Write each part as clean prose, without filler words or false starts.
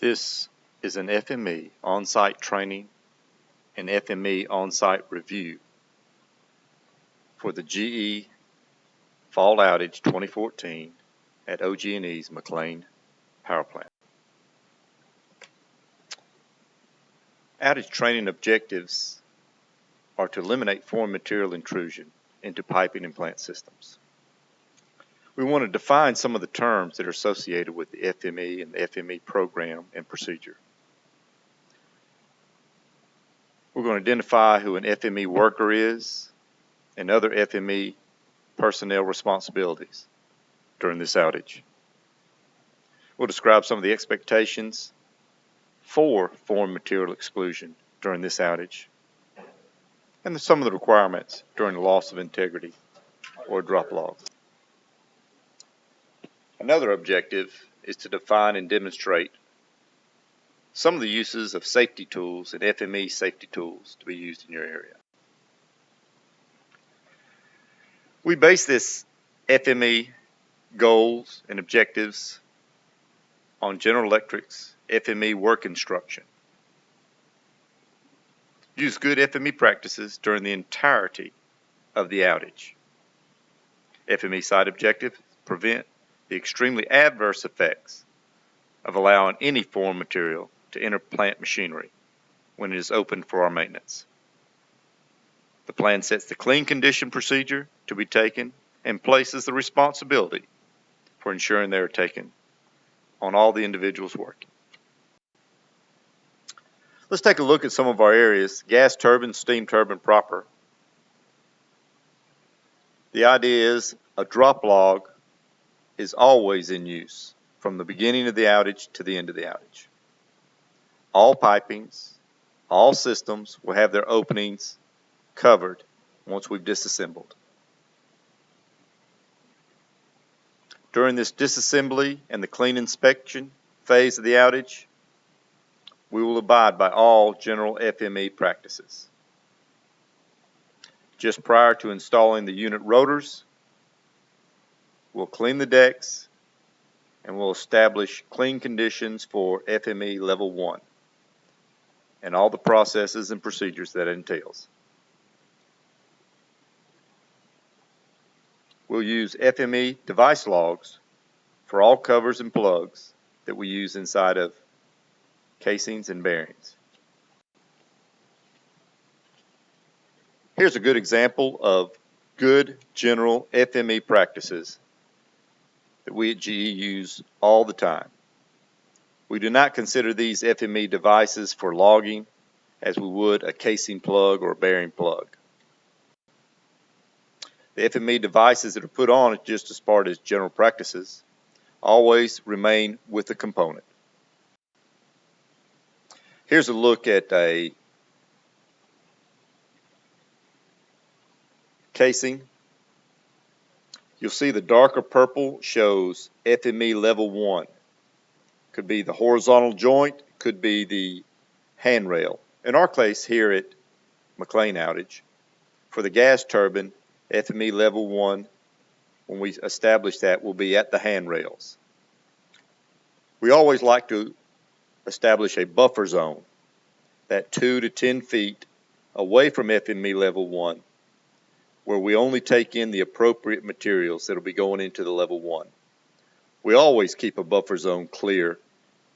This is an FME on-site training and FME on-site review for the GE Fall Outage 2014 at OG&E's McClain power plant. Outage training objectives are to eliminate foreign material intrusion into piping and plant systems. We want to define some of the terms that are associated with the FME and the FME program and procedure. We're going to identify who an FME worker is and other FME personnel responsibilities during this outage. We'll describe some of the expectations for foreign material exclusion during this outage and some of the requirements during the loss of integrity or drop log. Another objective is to define and demonstrate some of the uses of safety tools and FME safety tools to be used in your area. We base this FME goals and objectives on General Electric's FME work instruction. Use good FME practices during the entirety of the outage. FME site objective: prevent the extremely adverse effects of allowing any foreign material to enter plant machinery when it is open for our maintenance. The plan sets the clean condition procedure to be taken and places the responsibility for ensuring they are taken on all the individuals working. Let's take a look at some of our areas. Gas turbine, steam turbine proper. The idea is a drop log is always in use from the beginning of the outage to the end of the outage. All pipings, all systems will have their openings covered once we've disassembled. During this disassembly and the clean inspection phase of the outage, we will abide by all general FME practices. Just prior to installing the unit rotors, we'll clean the decks and we'll establish clean conditions for FME level 1 and all the processes and procedures that it entails. We'll use FME device logs for all covers and plugs that we use inside of casings and bearings. Here's a good example of good general FME practices that we at GE use all the time. We do not consider these FME devices for logging as we would a casing plug or a bearing plug. The FME devices that are put on just as part as general practices always remain with the component. Here's a look at a casing. You'll see the darker purple shows FME level 1. Could be the horizontal joint, could be the handrail. In our case here at McClain Outage, for the gas turbine, FME level 1, when we establish that, will be at the handrails. We always like to establish a buffer zone, that 2 to 10 feet away from FME level 1, where we only take in the appropriate materials that will be going into the level 1. We always keep a buffer zone clear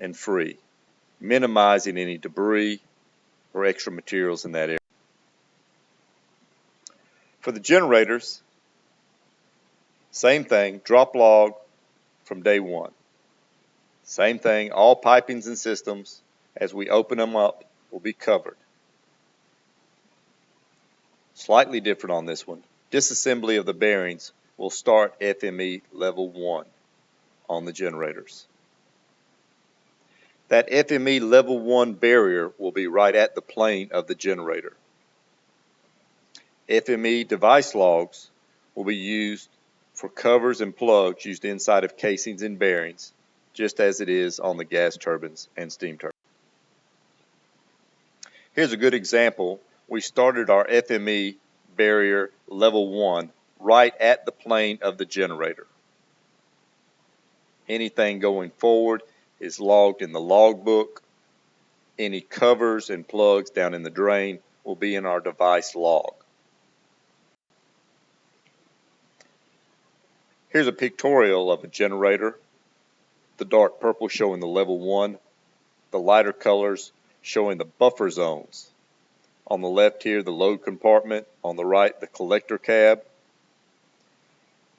and free, minimizing any debris or extra materials in that area. For the generators, same thing, drop log from day 1. Same thing, all pipings and systems, as we open them up, will be covered. Slightly different on this one. Disassembly of the bearings will start FME level 1 on the generators. That FME level 1 barrier will be right at the plane of the generator. FME device logs will be used for covers and plugs used inside of casings and bearings, just as it is on the gas turbines and steam turbines. Here's a good example. We started our FME barrier level 1 right at the plane of the generator. Anything going forward is logged in the logbook. Any covers and plugs down in the drain will be in our device log. Here's a pictorial of a generator. The dark purple showing the level 1, the lighter colors showing the buffer zones. On the left here, the load compartment. On the right, the collector cab.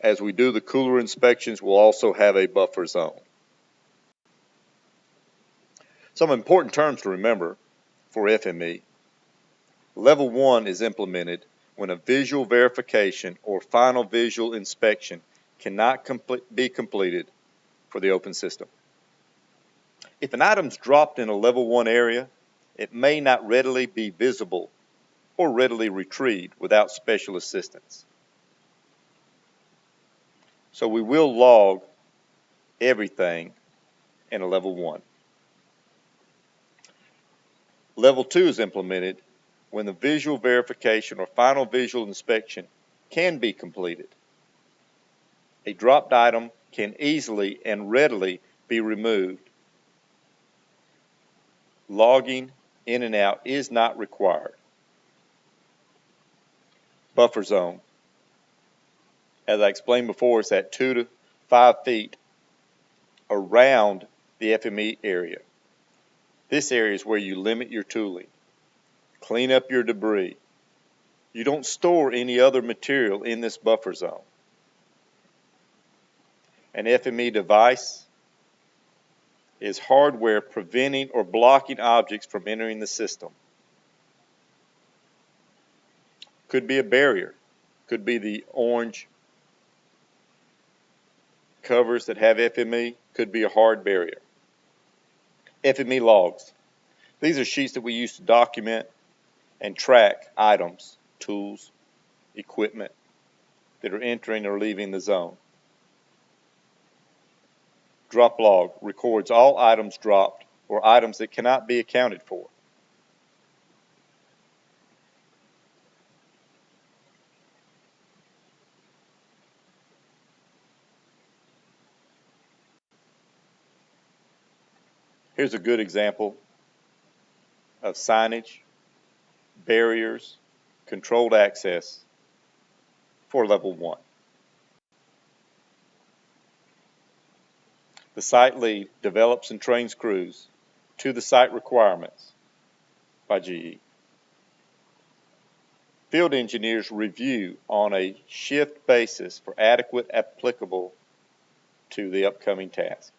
As we do the cooler inspections, we'll also have a buffer zone. Some important terms to remember for FME. Level 1 is implemented when a visual verification or final visual inspection cannot be completed for the open system. If an item's dropped in a level 1 area, it may not readily be visible or readily retrieved without special assistance. So we will log everything in a level 1. Level 2 is implemented when the visual verification or final visual inspection can be completed. A dropped item can easily and readily be removed. Logging in and out is not required. Buffer zone. As I explained before, it's at 2 to 5 feet around the FME area. This area is where you limit your tooling, clean up your debris. You don't store any other material in this buffer zone. An FME device is hardware preventing or blocking objects from entering the system. Could be a barrier, could be the orange covers that have FME, could be a hard barrier. FME logs. These are sheets that we use to document and track items, tools, equipment that are entering or leaving the zone. Drop log records all items dropped or items that cannot be accounted for. Here's a good example of signage, barriers, controlled access for level 1. The site lead develops and trains crews to the site requirements by GE. Field engineers review on a shift basis for adequate applicable to the upcoming task.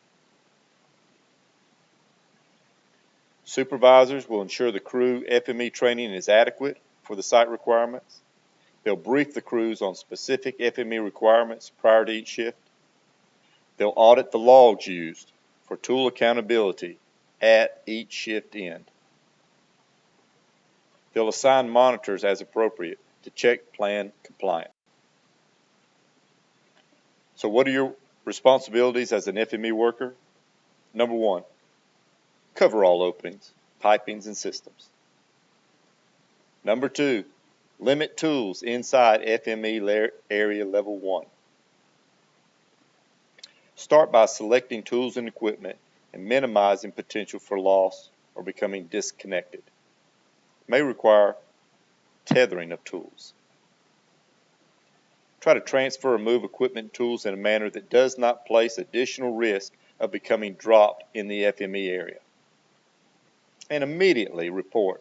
Supervisors will ensure the crew FME training is adequate for the site requirements. They'll brief the crews on specific FME requirements prior to each shift. They'll audit the logs used for tool accountability at each shift end. They'll assign monitors as appropriate to check plan compliance. So what are your responsibilities as an FME worker? Number 1, cover all openings, pipings, and systems. Number 2, limit tools inside FME area level 1. Start by selecting tools and equipment and minimizing potential for loss or becoming disconnected. It may require tethering of tools. Try to transfer or move equipment and tools in a manner that does not place additional risk of becoming dropped in the FME area. And immediately report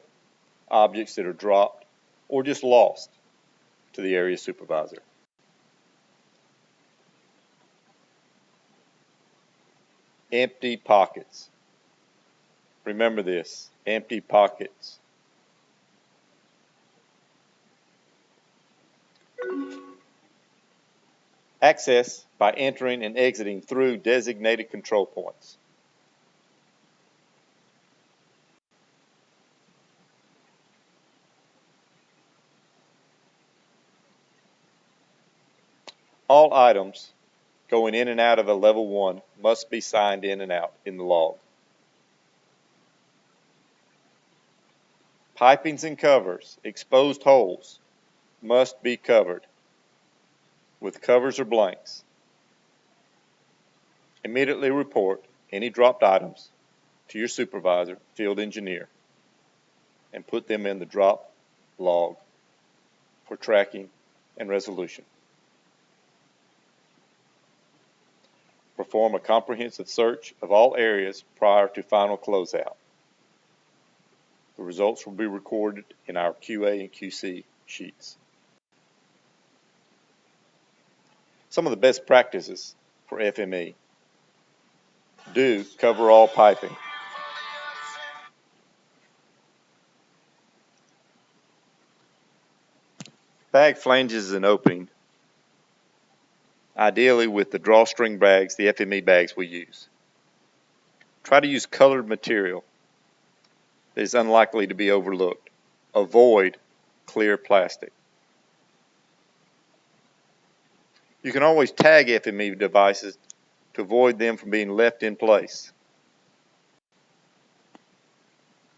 objects that are dropped or just lost to the area supervisor. Empty pockets. Remember this, empty pockets. Access by entering and exiting through designated control points. All items going in and out of a level 1 must be signed in and out in the log. Pipings and covers, exposed holes, must be covered with covers or blanks. Immediately report any dropped items to your supervisor, field engineer, and put them in the drop log for tracking and resolution. Perform a comprehensive search of all areas prior to final closeout. The results will be recorded in our QA and QC sheets. Some of the best practices for FME. Do cover all piping. Bag flanges and opening, ideally with the drawstring bags, the FME bags we use. Try to use colored material that is unlikely to be overlooked. Avoid clear plastic. You can always tag FME devices to avoid them from being left in place.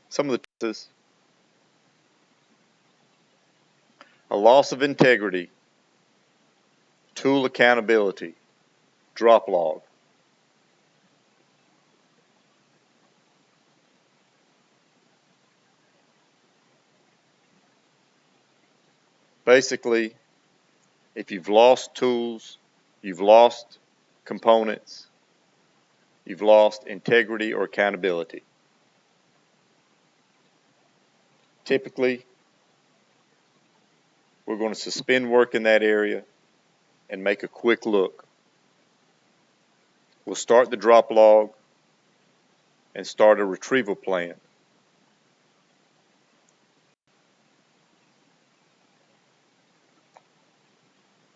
Some of the tips: a loss of integrity, tool accountability, drop log. Basically, if you've lost tools, you've lost components, you've lost integrity or accountability. Typically, we're going to suspend work in that area and make a quick look. We'll start the drop log and start a retrieval plan.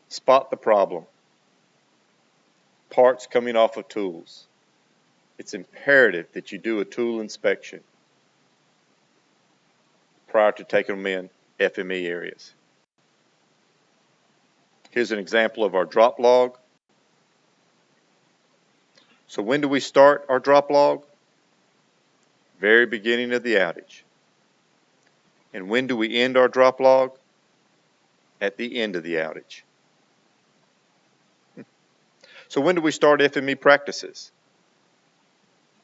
Spot the problem. Parts coming off of tools. It's imperative that you do a tool inspection prior to taking them in FME areas. Here's an example of our drop log. So when do we start our drop log? Very beginning of the outage. And when do we end our drop log? At the end of the outage. So when do we start FME practices?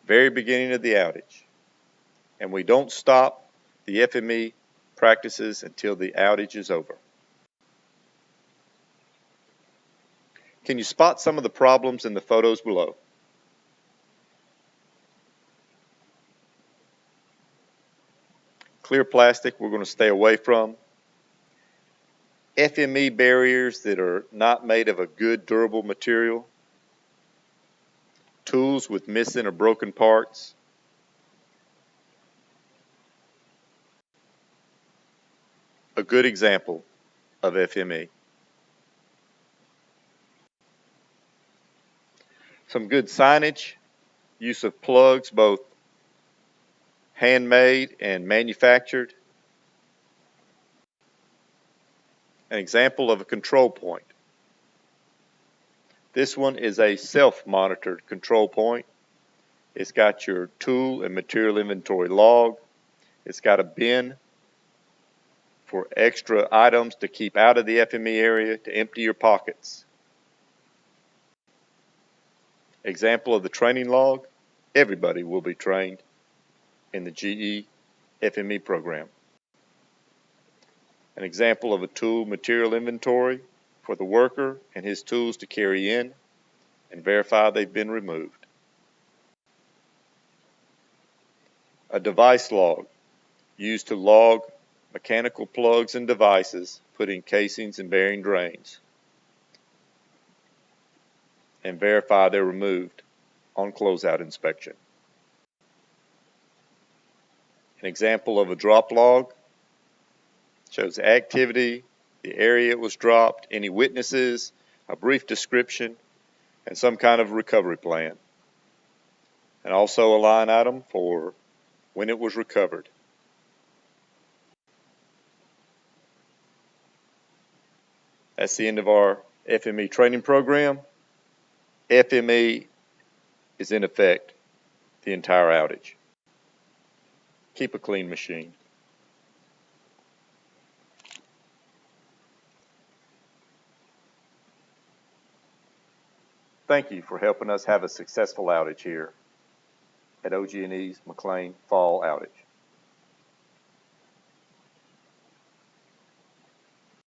Very beginning of the outage. And we don't stop the FME practices until the outage is over. Can you spot some of the problems in the photos below? Clear plastic we're going to stay away from. FME barriers that are not made of a good durable material. Tools with missing or broken parts. A good example of FME. Some good signage, use of plugs, both handmade and manufactured. An example of a control point. This one is a self-monitored control point. It's got your tool and material inventory log. It's got a bin for extra items to keep out of the FME area to empty your pockets. Example of the training log, everybody will be trained in the GE FME program. An example of a tool material inventory for the worker and his tools to carry in and verify they've been removed. A device log used to log mechanical plugs and devices put in casings and bearing drains and verify they're removed on closeout inspection. An example of a drop log shows the activity, the area it was dropped, any witnesses, a brief description, and some kind of recovery plan. And also a line item for when it was recovered. That's the end of our FME training program. FME is in effect the entire outage. Keep a clean machine. Thank you for helping us have a successful outage here at OG&E's McClain fall outage.